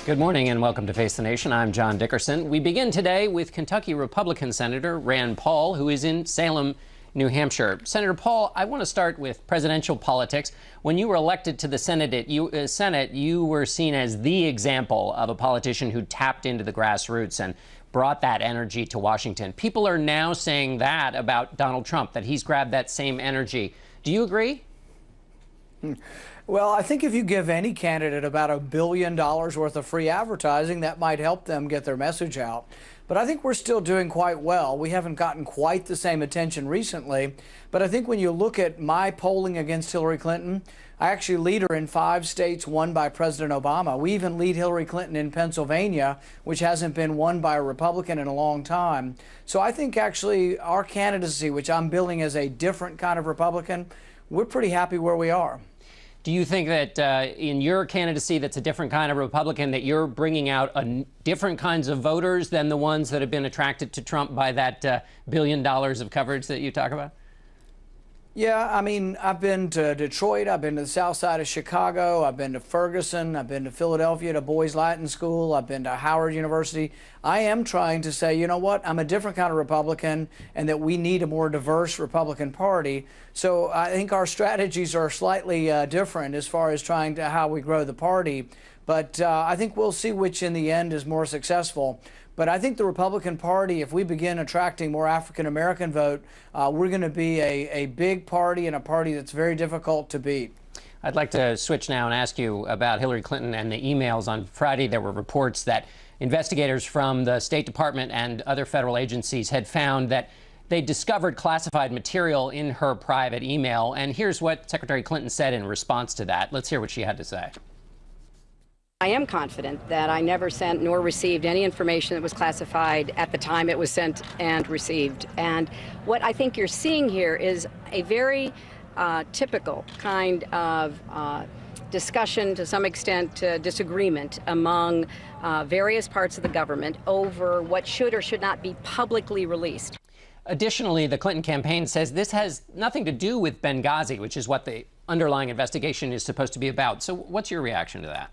Good morning and welcome to Face the Nation. I'm John Dickerson. We begin today with Kentucky Republican Senator Rand Paul, who is in Salem, New Hampshire. Senator Paul, I want to start with presidential politics. When you were elected to the Senate, you were seen as the example of a politician who tapped into the grassroots and brought that energy to Washington. People are now saying that about Donald Trump, that he's grabbed that same energy. Do you agree? Well, I think if you give any candidate about $1 billion worth of free advertising, that might help them get their message out. But I think we're still doing quite well. We haven't gotten quite the same attention recently. But I think when you look at my polling against Hillary Clinton, I actually lead her in 5 states won by President Obama. We even lead Hillary Clinton in Pennsylvania, which hasn't been won by a Republican in a long time. So I think actually our candidacy, which I'm billing as a different kind of Republican, we're pretty happy where we are. Do you think that in your candidacy that's a different kind of Republican, that you're bringing out different kinds of voters than the ones that have been attracted to Trump by that $1 billion of coverage that you talk about? Yeah, I mean, I've been to Detroit, I've been to the south side of Chicago, I've been to Ferguson, I've been to Philadelphia to Boys Latin School, I've been to Howard University. I am trying to say, you know what, I'm a different kind of Republican and that we need a more diverse Republican Party. So I think our strategies are slightly different as far as trying to how we grow the party. But I think we'll see which in the end is more successful. But I think the Republican Party, if we begin attracting more African-American vote, we're going to be a big party and a party that's very difficult to beat. I'd like to switch now and ask you about Hillary Clinton and the emails. On Friday, there were reports that investigators from the State Department and other federal agencies had found that they discovered classified material in her private email. And here's what Secretary Clinton said in response to that. Let's hear what she had to say. I am confident that I never sent nor received any information that was classified at the time it was sent and received. And what I think you're seeing here is a very typical kind of discussion, to some extent disagreement among various parts of the government over what should or should not be publicly released. Additionally, the Clinton campaign says this has nothing to do with Benghazi, which is what the underlying investigation is supposed to be about. So what's your reaction to that?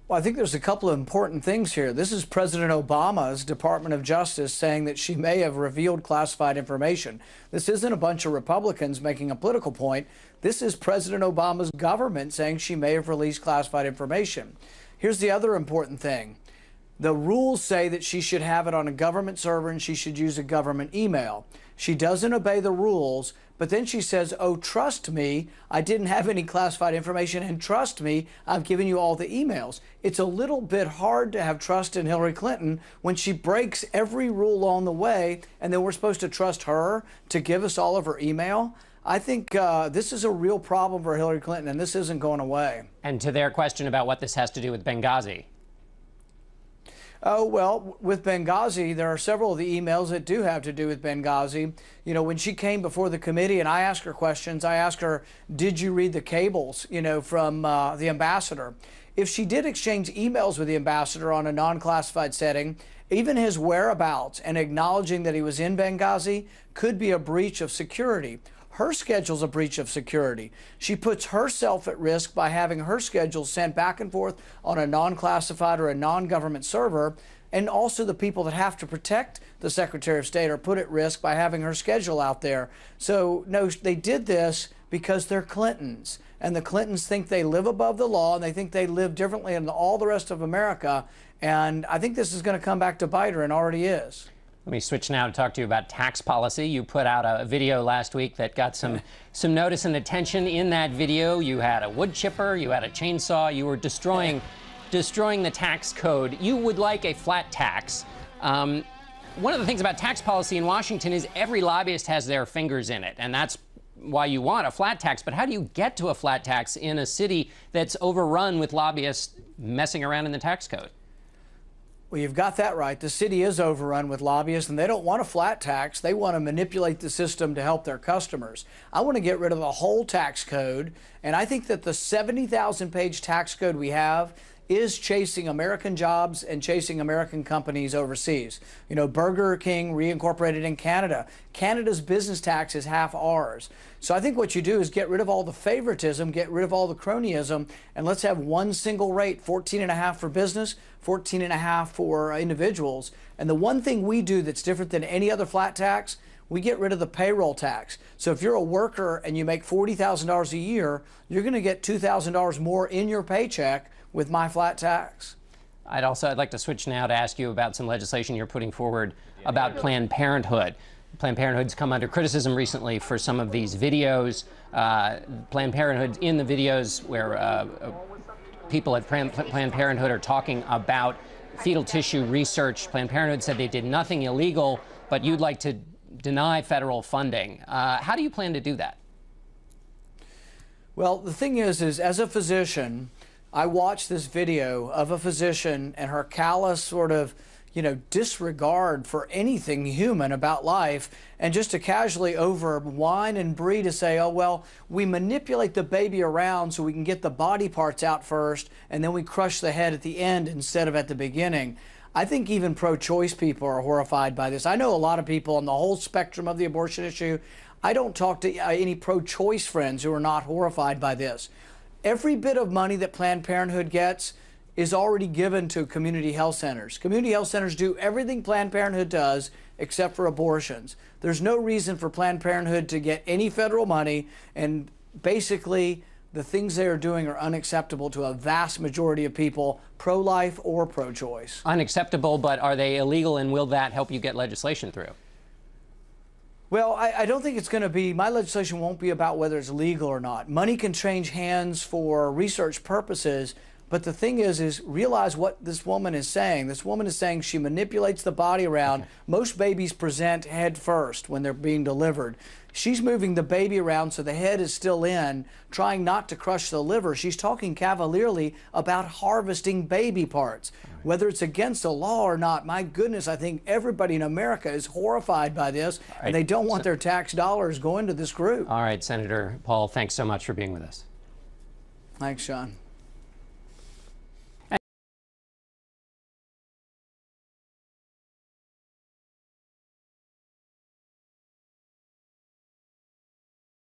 Well, I think there's a couple of important things here. This is President Obama's Department of Justice saying that she may have revealed classified information. This isn't a bunch of Republicans making a political point. This is President Obama's government saying she may have released classified information. Here's the other important thing. The rules say that she should have it on a government server and she should use a government email. She doesn't obey the rules, but then she says, oh, trust me, I didn't have any classified information, and trust me, I've given you all the emails. It's a little bit hard to have trust in Hillary Clinton when she breaks every rule on the way, and then we're supposed to trust her to give us all of her email. I think this is a real problem for Hillary Clinton, and this isn't going away. And to their question about what this has to do with Benghazi. Oh, well, with Benghazi, there are several of the emails that do have to do with Benghazi. You know, when she came before the committee and I asked her questions, I asked her, did you read the cables, you know, from the ambassador? If she did exchange emails with the ambassador on a non-classified setting, even his whereabouts and acknowledging that he was in Benghazi could be a breach of security. Her schedule's a breach of security. She puts herself at risk by having her schedule sent back and forth on a non-classified or a non-government server, and also the people that have to protect the Secretary of State are put at risk by having her schedule out there. So, no, they did this because they're Clintons, and the Clintons think they live above the law, and they think they live differently than all the rest of America, and I think this is going to come back to bite her, and already is. Let me switch now to talk to you about tax policy. You put out a video last week that got some notice and attention. In that video, you had a wood chipper, you had a chainsaw, you were destroying the tax code. You would like a flat tax. One of the things about tax policy in Washington is every lobbyist has their fingers in it, and that's why you want a flat tax. But how do you get to a flat tax in a city that's overrun with lobbyists messing around in the tax code? Well, you've got that right. The city is overrun with lobbyists, and they don't want a flat tax. They want to manipulate the system to help their customers. I want to get rid of the whole tax code, and I think that the 70,000-page tax code we have is chasing American jobs and chasing American companies overseas. You know, Burger King reincorporated in Canada. Canada's business tax is half ours. So I think what you do is get rid of all the favoritism, get rid of all the cronyism, and let's have one single rate, 14.5 for business, 14.5 for individuals. And the one thing we do that's different than any other flat tax, we get rid of the payroll tax. So if you're a worker and you make $40,000 a year, you're going to get $2,000 more in your paycheck with my flat tax. I'd like to switch now to ask you about some legislation you're putting forward about Planned Parenthood. Planned Parenthood's come under criticism recently for some of these videos. Planned Parenthood, in the videos where people at Planned Parenthood are talking about fetal tissue research. Planned Parenthood said they did nothing illegal, but you'd like to deny federal funding. How do you plan to do that? Well, the thing is as a physician, I watched this video of a physician and her callous sort of, disregard for anything human about life, and just to casually over whine and brie to say, oh, well, we manipulate the baby around so we can get the body parts out first, and then we crush the head at the end instead of at the beginning. I think even pro-choice people are horrified by this. I know a lot of people on the whole spectrum of the abortion issue. I don't talk to any pro-choice friends who are not horrified by this. Every bit of money that Planned Parenthood gets is already given to community health centers. Community health centers do everything Planned Parenthood does except for abortions. There's no reason for Planned Parenthood to get any federal money, and basically the things they are doing are unacceptable to a vast majority of people, pro-life or pro-choice. Unacceptable, but are they illegal, and will that help you get legislation through? Well, I don't think it's going to be, my legislation won't be about whether it's legal or not. Money can change hands for research purposes, but the thing is realize what this woman is saying. This woman is saying she manipulates the body around. Okay. Most babies present head first when they're being delivered. She's moving the baby around so the head is still in, trying not to crush the liver. She's talking cavalierly about harvesting baby parts. Right. Whether it's against the law or not, my goodness, I think everybody in America is horrified by this, right, and they don't want their tax dollars going to this group. All right, Senator Paul, thanks so much for being with us. Thanks, Sean.